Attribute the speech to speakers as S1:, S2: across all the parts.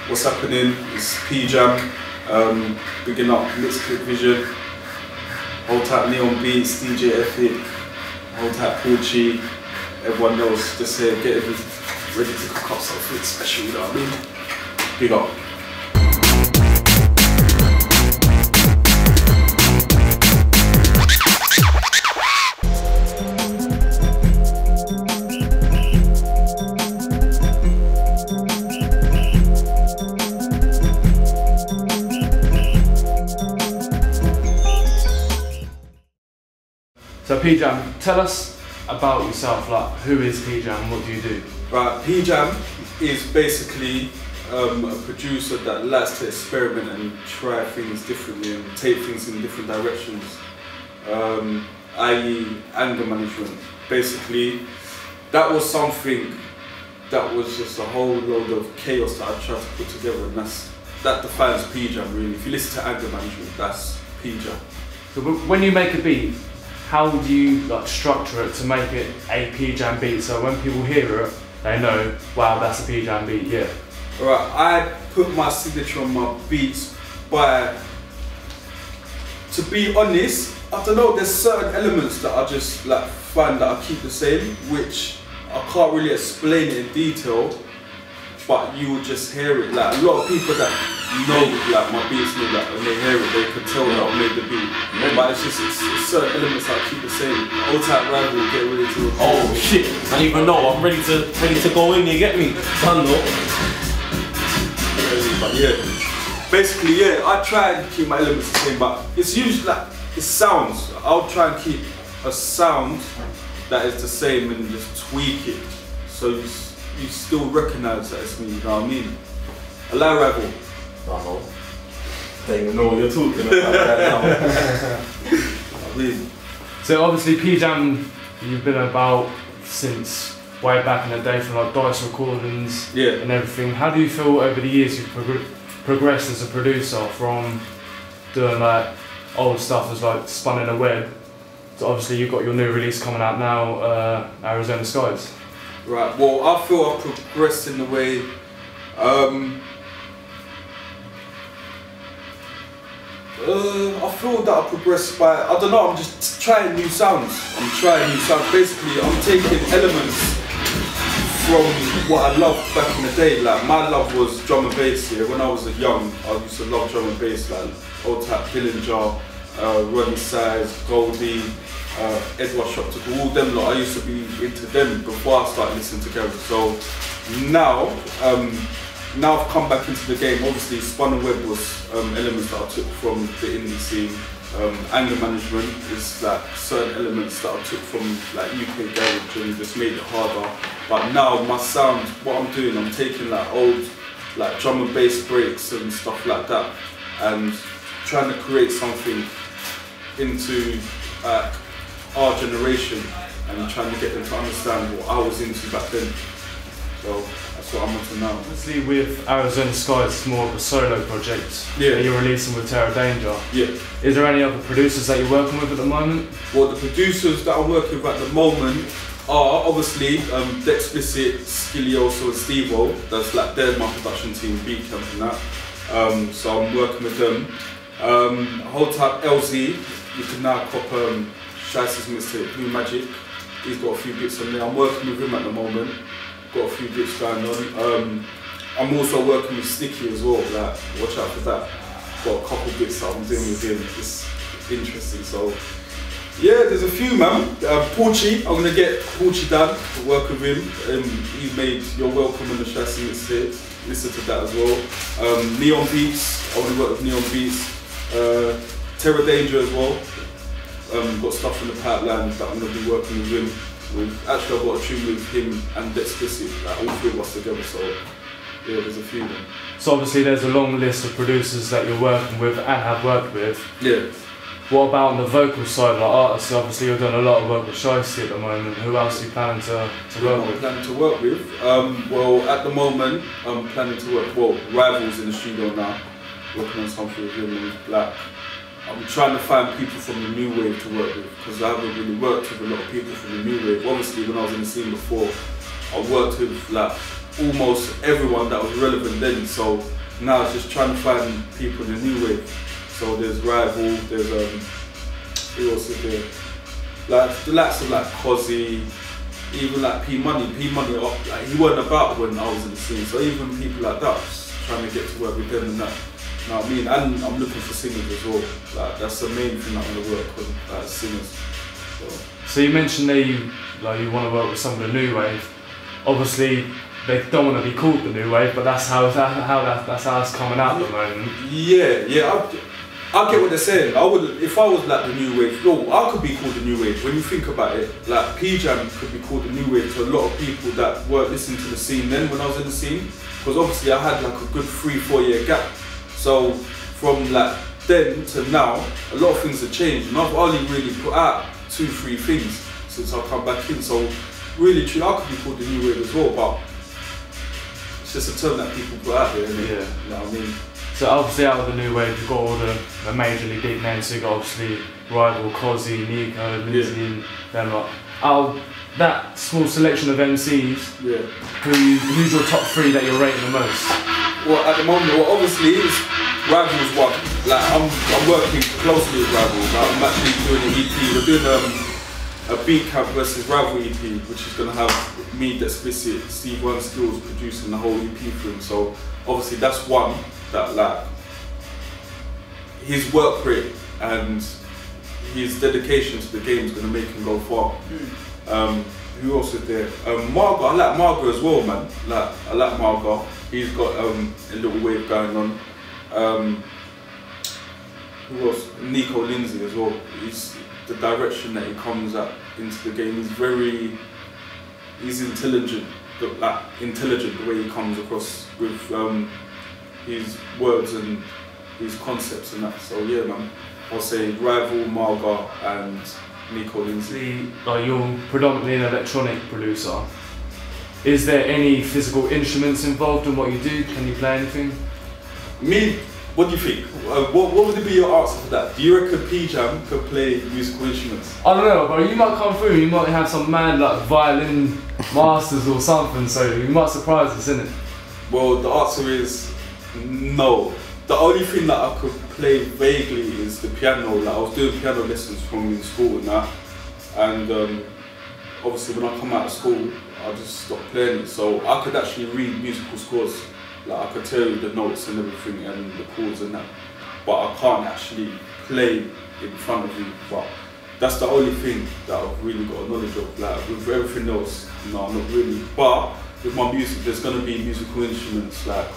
S1: what's happening? It's P-Jam, bigging up Mixclique Vision, hold tight Neon Beats, DJ Epic, hold tight Porchy, everyone else just here getting ready to cook up something special, you know what I mean? Big up.
S2: So P-Jam, tell us about yourself, like who is P-Jam, what do you do?
S1: Right, P-Jam is basically a producer that likes to experiment and try things differently and take things in different directions, i.e. anger management. Basically, that was something that was just a whole load of chaos that I tried to put together, and that defines P-Jam really. If you listen to anger management, that's P-Jam.
S2: So when you make a beat, how do you like structure it to make it a P-Jam beat, so when people hear it, they know, wow, that's a P-Jam beat, yeah.
S1: Alright, I put my signature on my beats by, to be honest, I don't know, there's certain elements that I just like find that I keep the same, which I can't really explain it in detail, but you will just hear it. Like a lot of people that know like my beats, know that when they hear it, they can tell that I made the beat. Yeah. But it's certain elements that I keep the same. Old type rival, get ready to record.
S3: Oh shit! I don't even know. I'm ready to go in. You get me? Done though.
S1: But yeah, basically yeah, I try and keep my elements the same, but it's usually like it's sounds. I'll try and keep a sound that is the same and just tweak it so you still recognise that it's me. You know what I mean? A lie rival.
S3: I know. Don't even know what you're talking about right now.
S1: I mean,
S2: so obviously P-Jam, you've been about since way back in the day, from like Dice recordings and everything. How do you feel over the years you've progressed as a producer from doing like old stuff as like Spun in the Web, so obviously you've got your new release coming out now, Arizona Skies.
S1: Right, well I feel I've progressed in the way, I feel that I progressed by, I don't know, I'm just trying new sounds. Basically, I'm taking elements from what I loved back in the day. Like my love was drum and bass. Yeah, when I was young, I used to love drum and bass, like old type Dillinger, Ronnie Size, Goldie, Edward Shop to all them lot. I used to be into them before I started listening to Gary. So now I've come back into the game. Obviously, Spun and Web was elements that I took from the indie scene. Anger management is like certain elements that I took from like UK garage and just made it harder. But now my sound, what I'm doing, I'm taking like old like drum and bass breaks and stuff like that, and trying to create something into our generation and trying to get them to understand what I was into back then. So that's what I'm into now.
S2: Obviously with Arizona Skies, it's more of a solo project that you're releasing with Terror Danger.
S1: Yeah.
S2: Is there any other producers that you're working with at the moment?
S1: Well, the producers that I'm working with at the moment are obviously Dexplicit, Skillioso and Stevo. That's like, they're my production team, Beat Camp and that. So I'm working with them. Hold type LZ, you can now cop Shice's mixtape, Blue Magic. He's got a few bits on there. I'm working with him at the moment. Got a few bits going on. I'm also working with Sticky as well, like watch out for that. Got a couple bits that I'm doing with him. It's interesting. So yeah, there's a few, man. Porchy, I'm gonna get Porchy done to work with him. He's made You're Welcome on the Chassis mixtape. Listen to that as well. Neon Beats, I want to work with Neon Beats. Terror Danger as well. Got stuff in the pipeline that I'm gonna be working with him. Actually, I've got a tune with him and Dexplicit, like all three of us together, so yeah, there's a few of them.
S2: So obviously there's a long list of producers that you're working with and have worked with.
S1: Yeah.
S2: What about on the vocal side, like artists? Obviously you're doing a lot of work with Shiesty at the moment. Who else are you planning to work with?
S1: I'm planning to work with? Well, at the moment, I'm planning to work, well, Rivals in the studio now, working on something with him and Black. I'm trying to find people from the new wave to work with, because I haven't really worked with a lot of people from the new wave. Obviously, when I was in the scene before, I worked with like almost everyone that was relevant then. So now it's just trying to find people in the new wave. So there's Rival, there's who else is there? Like the likes of like Cozzy, even like P Money, like he wasn't about when I was in the scene. So even people like that, just trying to get to work with them and that. You know what I mean? And I'm looking for singers as well. Like that's the main thing I want to work with, like singers.
S2: So you mentioned that you want to work with some of the new wave. Obviously, they don't want to be called the new wave, but that's how it's coming out at the moment.
S1: Yeah. I get what they're saying. I would, if I was like the new wave. No, I could be called the new wave. When you think about it, like P-Jam could be called the new wave to a lot of people that weren't listening to the scene then when I was in the scene. Because obviously I had like a good 3-4 year gap. So from like then to now, a lot of things have changed, and I've only really put out 2-3 things since I've come back in. So really, truly, I could be called the new wave as well, but it's just a term that people put out there, isn't it?
S2: Yeah.
S1: You know what I mean?
S2: So obviously out of the new wave, you've got all the majorly big names. So you've got obviously Rival, Cozzy, Nico, Lindsay, and them lot. Out of that small selection of MCs, who's your top 3 that you're rating the most?
S1: Well, at the moment, obviously, Rival's one. Like I'm working closely with Rival. Like, I'm actually doing an EP. We're doing a Beat Camp versus Rival EP, which is gonna have me, Explicit, Steve One Skills producing the whole EP for him. So obviously that's one that like his work rate and his dedication to the game is gonna make him go far. Who else is there? Margot, I like Margot as well, man. Like I like Margot. He's got a little wave going on. Who else? Nico Lindsay as well. He's the direction that he comes at into the game. He's intelligent. Like intelligent the way he comes across with his words and his concepts and that. So yeah, man. I'll say Rival, Margot, and Nico Lindsay.
S2: You're predominantly an electronic producer. Is there any physical instruments involved in what you do? Can you play anything?
S1: Me? What do you think? What would be your answer for that? Do you reckon P-Jam could play musical instruments?
S2: I don't know, but you might come through, you might have some mad like violin masters or something, so you might surprise us, innit?
S1: Well, the answer is no. The only thing that I could play vaguely is the piano. Like I was doing piano lessons from in school and that, and obviously when I come out of school, I just stopped playing it. So I could actually read musical scores. Like I could tell you the notes and everything and the chords and that, but I can't actually play in front of you. But that's the only thing that I've really got a knowledge of. Like with everything else, no, not really. But with my music, there's gonna be musical instruments, like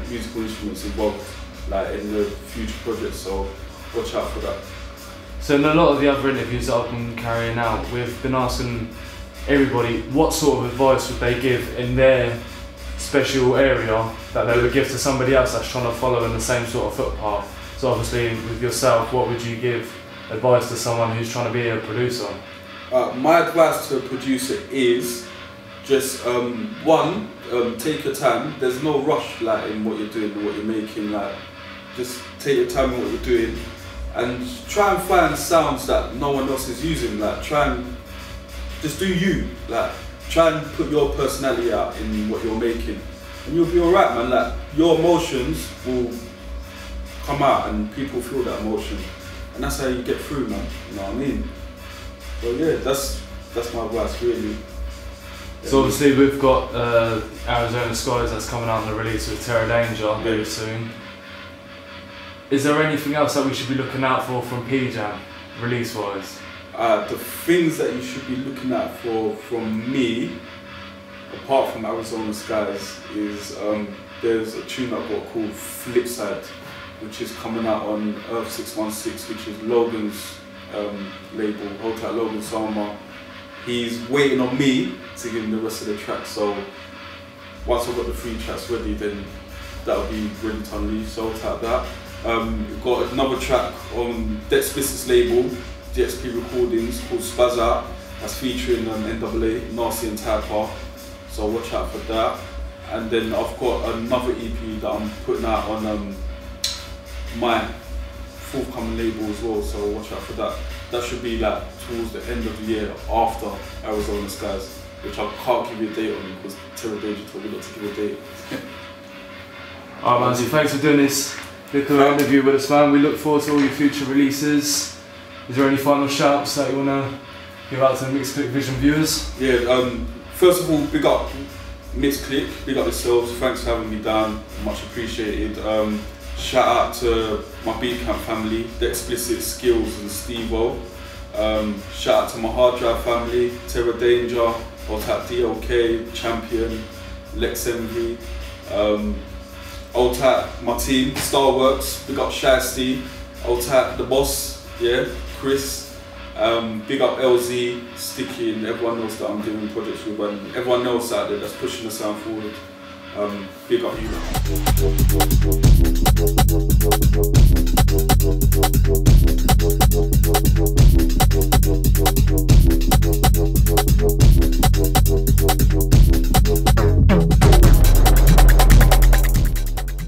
S1: musical instruments involved, like in the future projects. So watch out for that.
S2: So in a lot of the other interviews that I've been carrying out, we've been asking everybody what sort of advice would they give in their special area that they would give to somebody else that's trying to follow in the same sort of footpath. So obviously with yourself, what would you give advice to someone who's trying to be a producer?
S1: My advice to a producer is just one, take your time. There's no rush like in what you're doing or what you're making. Like just take your time in what you're doing and try and find sounds that no one else is using. Like try and just do you. Like try and put your personality out in what you're making, and you'll be alright, man. Like your emotions will come out, and people feel that emotion, and that's how you get through, man. You know what I mean? So yeah, that's my advice, really.
S2: So obviously we've got Arizona Skies that's coming out on the release with Terror Danger very soon. Is there anything else that we should be looking out for from P-Jam, release-wise?
S1: The things that you should be looking out for from me, apart from Arizona Skies, is there's a tune I've got called Flipside, which is coming out on Earth 616, which is Logan's label, Hotel Logan Sama. He's waiting on me to give him the rest of the tracks, so once I've got the 3 tracks ready, then that'll be ready to unleash, so I'll tap that. We've got another track on Explicit's label, DXP Recordings, called Spazza, that's featuring NAA, Nasty and Typer, so watch out for that. And then I've got another EP that I'm putting out on my forthcoming label as well, so watch out for that. That should be like towards the end of the year after Arizona Skies. which I can't give you a date on because Terror Danger told me not to give a date.
S2: Alright, Manzi, thanks for doing this little interview with us, man. We look forward to all your future releases. Is there any final shouts that you want to give out to the Mixclique Vision viewers?
S1: Yeah, first of all, big up Mixclique, big up yourselves. Thanks for having me down, much appreciated. Shout out to my Beatcamp family, The Explicit Skills and Steve-O. Shout out to my Hard Drive family, Terror Danger, Old-Tap DLK, Champion, Lex Envy. Old-Tap, my team, Starworks, big up Shasty, Old-Tap, the boss, yeah, Chris. Big up LZ, Sticky, and everyone else that I'm doing projects with, and everyone else out there that's pushing the sound forward. Big up you.